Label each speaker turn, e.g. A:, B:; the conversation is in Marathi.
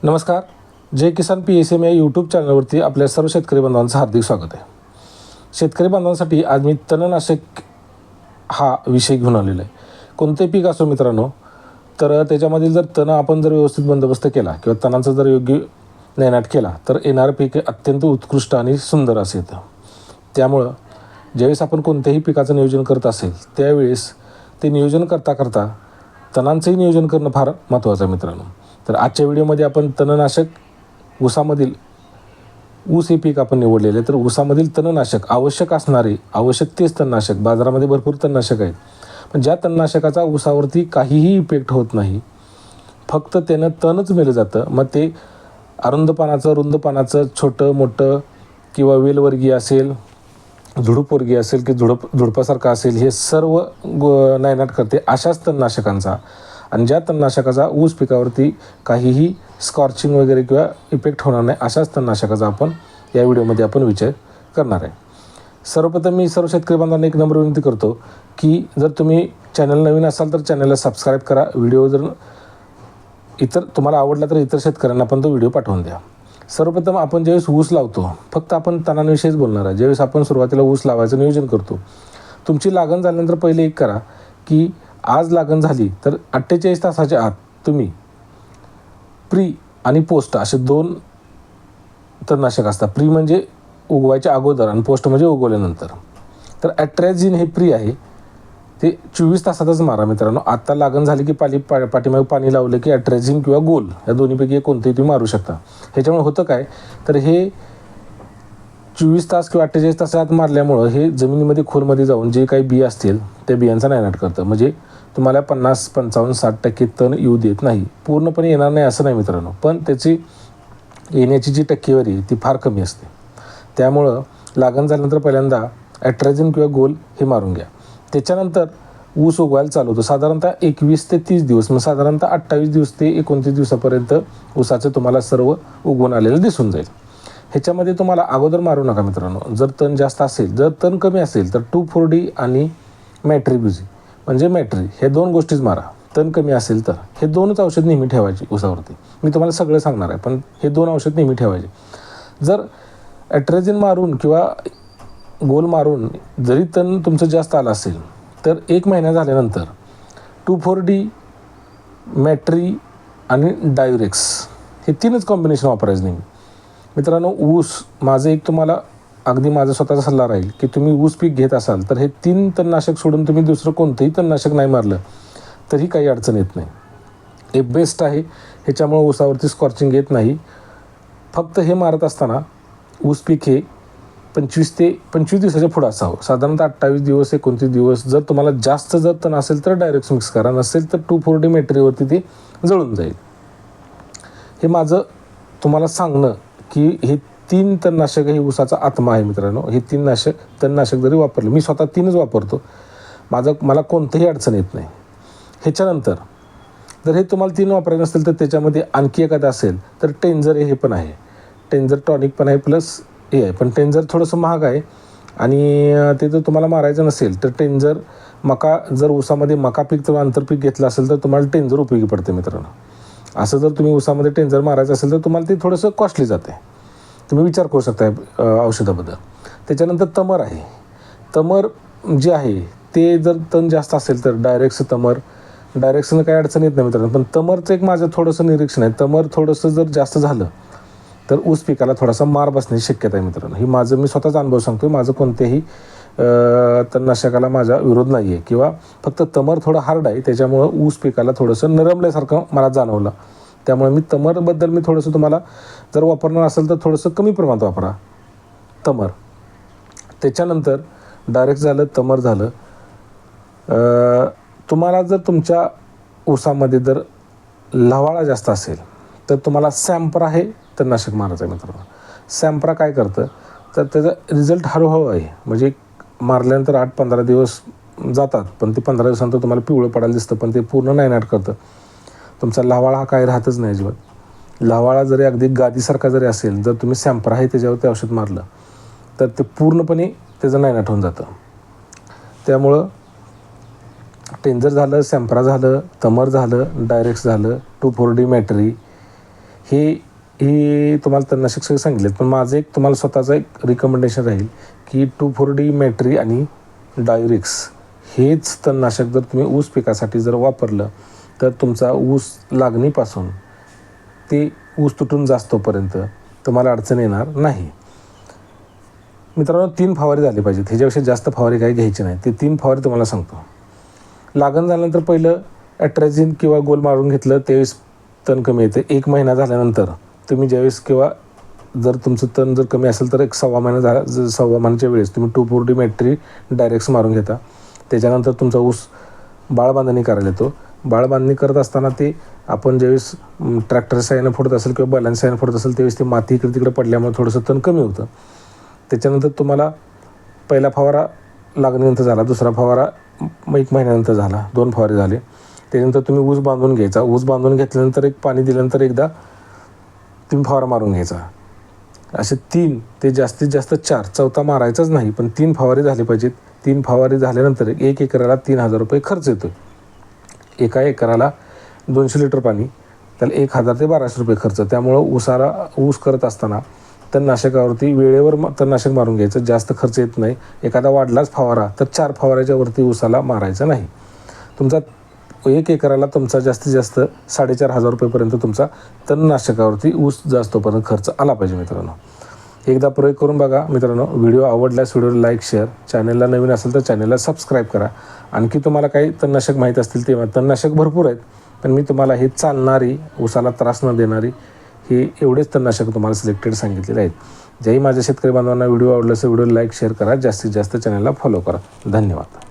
A: नमस्कार. जय किसान PSM या यूट्यूब चॅनलवरती आपल्या सर्व शेतकरी बांधवांचं हार्दिक स्वागत आहे. शेतकरी बांधवांसाठी आज मी तणनाशक हा विषय घेऊन आलेला आहे. कोणतेही पीक असो मित्रांनो, तर त्याच्यामधील जर तण आपण जर व्यवस्थित बंदोबस्त केला किंवा तणांचा जर योग्य नायनाट केला तर येणारं पीक अत्यंत उत्कृष्ट आणि सुंदर असं येतं. त्यामुळं ज्यावेळेस आपण कोणत्याही पिकाचं नियोजन करत असेल त्यावेळेस ते नियोजन करता तणांचंही नियोजन करणं फार महत्त्वाचं आहे मित्रांनो. तर आजच्या व्हिडिओमध्ये आपण तणनाशक ऊसामधील ऊस हे पीक आपण निवडलेले तर ऊसामधील तणनाशक आवश्यक तेच तणनाशक बाजारामध्ये भरपूर तणनाशक आहेत, पण ज्या तणनाशकाचा ऊसावरती काहीही इफेक्ट होत नाही, फक्त त्यानं तणच मेलं जातं. मग ते रुंद पानाचं छोटं मोठं किंवा वेलवर्गीय असेल, झुडूपवर्गीय असेल की झुडपासारखं असेल, हे सर्व नायनाट करते अशाच तणनाशकांचा आणि ज्या तणनाशकाचा ऊस पिकावरती काहीही स्कॉर्चिंग वगैरे किंवा इफेक्ट होणार नाही अशाच तणनाशकाचा आपण या व्हिडिओमध्ये आपण विचार करणार आहे. सर्वप्रथम मी सर्व शेतकरी बांधवांना एक नम्र विनंती करतो की जर तुम्ही चॅनल नवीन असाल तर चॅनलला सबस्क्राईब करा. व्हिडिओ जर तुम्हाला आवडला तर इतर शेतकऱ्यांना पण तो व्हिडिओ पाठवून द्या. सर्वप्रथम आपण ज्यावेळेस ऊस लावतो फक्त आपण तणांविषयीच बोलणार आहे. ज्यावेळेस आपण सुरुवातीला ऊस लावायचं नियोजन करतो, तुमची लागण झाल्यानंतर पहिले एक करा की आज लागण झाली तर 48 तासाच्या आत तुम्ही प्री आणि पोस्ट असे 2 तणनाशक असतात. प्री म्हणजे उगवायच्या अगोदर आणि पोस्ट म्हणजे उगवल्यानंतर. तर ॲट्रॅझिन हे प्री आहे ते 24 तासातच मारा मित्रांनो. आत्ता लागण झाली की पाठीमागे पाणी लावलं की ॲट्रॅझिन किंवा गोल या दोन्हीपैकी कोणतेही तुम्ही मारू शकता. ह्याच्यामुळे होतं काय तर हे 24 तास किंवा 48 तासात मारल्यामुळं हे जमिनीमध्ये खोलमध्ये जाऊन जे काही बिया असतील त्या बियांचा नायनाट करतं. म्हणजे तुम्हाला 50, 55, 60% तण येऊ देत नाही. पूर्णपणे येणार नाही असं नाही मित्रांनो, पण त्याची येण्याची जी टक्केवारी ती फार कमी असते. त्यामुळं लागण झाल्यानंतर पहिल्यांदा ॲट्रॅझिन किंवा गोल हे मारून घ्या. त्याच्यानंतर ऊस उगवायला चालू होतो. साधारणतः 21 ते 30 दिवस म्हणजे साधारणतः 28 दिवस ते 29 दिवसापर्यंत ऊसाचं तुम्हाला सर्व उगवून आलेलं दिसून जाईल. ह्याच्यामध्ये तुम्हाला अगोदर मारू नका मित्रांनो. जर तण जास्त असेल, जर तण कमी असेल तर 2,4-D आणि मॅट्रिब्युझी म्हणजे मॅट्री हे 2 गोष्टीच मारा. तण कमी असेल तर हे 2च औषध नेहमी ठेवायची ऊसावरती. मी तुम्हाला सगळं सांगणार आहे, पण हे 2 औषध नेहमी ठेवायचे. जर ॲट्रॅझिन मारून किंवा गोल मारून जरी तण तुमचं जास्त आलं असेल तर 1 महिना झाल्यानंतर 2,4-D, मॅट्री आणि डायुरेक्स हे 3च कॉम्बिनेशन वापरायचं नेहमी मित्रांनो. ऊस माझं एक तुम्हाला अगदी माझा स्वतःचा सल्ला राहील की तुम्ही ऊस पीक घेत असाल तर हे 3 तणनाशक सोडून तुम्ही दुसरं कोणतंही तणनाशक नाही मारलं तरी काही अडचण येत नाही. हे बेस्ट आहे. ह्याच्यामुळं ऊसावरती स्कॉर्चिंग येत नाही. फक्त हे मारत असताना ऊस पीक हे 25 दिवसाच्या पुढं असावं. साधारणतः 28 दिवस 29 दिवस. जर तुम्हाला जास्त जर तण असेल तर डायरेक्ट मिक्स करा, नसेल तर 2,4-D मॅट्रीवरती ते जळून जाईल. हे माझं तुम्हाला सांगणं की हे 3 तणनाशक हे ऊसाचा आत्मा आहे मित्रांनो. हे 3 तणनाशक जरी वापरले, मी स्वतः 3च वापरतो, मला कोणतंही अडचण येत नाही. ह्याच्यानंतर जर हे तुम्हाला 3 वापरायचे नसतील तर त्याच्यामध्ये आणखी एखादं असेल तर टेंजर हे पण आहे. टेंजर टॉनिक पण आहे प्लस हे आहे, पण टेंजर थोडंसं महाग आहे आणि ते जर तुम्हाला मारायचं नसेल तर टेंजर जर ऊसामध्ये मका पीक किंवा आंतरपीक घेतलं असेल तर तुम्हाला टेंजर उपयोगी पडते मित्रांनो. असं जर तुम्ही ऊसामध्ये टेंजर मारायचं असेल तर तुम्हाला ते थोडंसं कॉस्टली जाते. तुम्ही विचार करू शकता औषधाबद्दल. त्याच्यानंतर तमर आहे. तमर जे आहे ते जर तण जास्त असेल तर डायरेक्टनं काही अडचण येत नाही मित्रांनो. पण तमरचं एक माझं थोडंसं निरीक्षण आहे. तमर थोडंसं जर जास्त झालं तर ऊस पिकाला थोडासा मार बसण्याची शक्यता आहे मित्रांनो. ही मी स्वतःचा अनुभव सांगतो. माझं कोणत्याही तणनाशकाला माझा विरोध नाही आहे किंवा फक्त तमर थोडं हार्ड आहे त्याच्यामुळं ऊस पिकाला थोडंसं नरमल्यासारखं मला जाणवलं. त्यामुळे मी तमरबद्दल मी थोडंसं तुम्हाला जर वापरणार असेल तर थोडंसं कमी प्रमाणात वापरा तमर. त्याच्यानंतर डायरेक्ट झालं, तमर झालं. तुम्हाला जर तुमच्या ऊसामध्ये जर लवाळा जास्त असेल तर तुम्हाला सॅम्प्रा हे तणनाशक मारायचं आहे मित्रांनो. सॅम्प्रा काय करतं तर त्याचा रिझल्ट हळूहळू आहे. म्हणजे मारल्यानंतर 8-15 दिवस जातात, पण ते 15 दिवसानंतर तुम्हाला पिवळं पडायला दिसतं, पण ते पूर्ण नायनाट करतं. तुमचा लावाळा हा काय राहतच नाही अजिबात. लावाळा जरी अगदी गादीसारखा जरी असेल, जर तुम्ही सॅम्प्रा आहे त्याच्यावरती औषध मारलं तर ते पूर्णपणे त्याचं नायनाट होऊन जातं. त्यामुळं टेंजर झालं, सॅम्प्रा झालं, तमर झालं, डायरेक्स झालं, 2,4-D मॅट्री हे तुम्हाला तणनाशक सगळे सांगितलेत, पण माझं एक तुम्हाला स्वतःचं एक रिकमेंडेशन राहील की 2,4-D मॅट्री आणि डायुरिक्स हेच तणनाशक जर तुम्ही ऊस पिकासाठी जर वापरलं तर तुमचा ऊस लागणीपासून ते ऊस तुटून जास्तोपर्यंत तुम्हाला अडचण येणार नाही. मित्रांनो, 3 फवारे झाले पाहिजेत, ह्याच्यापेक्षा जास्त फवारे काही घ्यायचे नाही. ते 3 फवारे तुम्हाला सांगतो. लागण झाल्यानंतर पहिलं ॲट्राझिन किंवा गोल मारून घेतलं त्यावेळेस तण कमी येते. 1 महिना झाल्यानंतर तुम्ही ज्यावेळेस किंवा जर तुमचं तण जर कमी असेल तर 1.25 महिना झाला, 1.25 महिन्याच्या वेळेस तुम्ही 2,4-D मॅट्री डायरेक्ट मारून घेता. त्याच्यानंतर तुमचा ऊस बाळबांधणी करायला येतो. बाळबांधणी करत असताना ते आपण ज्यावेळेस ट्रॅक्टरच्या साहाय्याने फोडत असेल किंवा बैलांच्या साहाय्याने फोडत असेल त्यावेळेस ते माती इकडे तिकडे पडल्यामुळे थोडंसं तण कमी होतं. त्याच्यानंतर तुम्हाला पहिला फवारा लागणीनंतर झाला, दुसरा फवारा 1 महिन्यानंतर झाला, 2 फवारे झाले. त्याच्यानंतर तुम्ही ऊस बांधून घ्यायचा. ऊस बांधून घेतल्यानंतर एक पाणी दिल्यानंतर एकदा 3 फवारा मारून घ्यायचा. असे 3 ते जास्तीत जास्त 4, चौथा मारायचाच नाही, पण 3 फवारे झाले पाहिजेत. 3 फवारे झाल्यानंतर 1 एकराला 3,000 रुपये खर्च येतो. एका एकराला 200 लिटर पाणी, त्याला 1,000 ते 1,200 रुपये खर्च. त्यामुळं ऊस करत असताना तणनाशकावरती वेळेवर तणनाशक मारून घ्यायचं, जास्त खर्च येत नाही. एखादा वाढलाच फवारा तर 4 फवाऱ्याच्या वरती ऊसाला मारायचा नाही. तुमचा 1 एकराला तुमचा जास्तीत जास्त 4,500 रुपयेपर्यंत तुमचा तणनाशकावरती ऊस जास्तोपर्यंत खर्च आला पाहिजे. मित्रांनो, एकदा प्रयोग करून बघा. मित्रांनो, व्हिडिओ आवडल्यास व्हिडिओला लाईक, शेअर, चॅनलला नवीन असेल तर चॅनलला सबस्क्राईब करा. आणखी तुम्हाला काही तणनाशक माहीत असतील तेव्हा, तणनाशक भरपूर आहेत, पण मी तुम्हाला हे चालणारी, ऊसाला त्रास न देणारी हे एवढेच तणनाशक तुम्हाला सिलेक्टेड सांगितलेले आहेत. ज्याही माझ्या शेतकरी बांधवांना व्हिडिओ आवडला असेल व्हिडिओला लाईक, शेअर करा, जास्तीत जास्त चॅनलला फॉलो करा. धन्यवाद.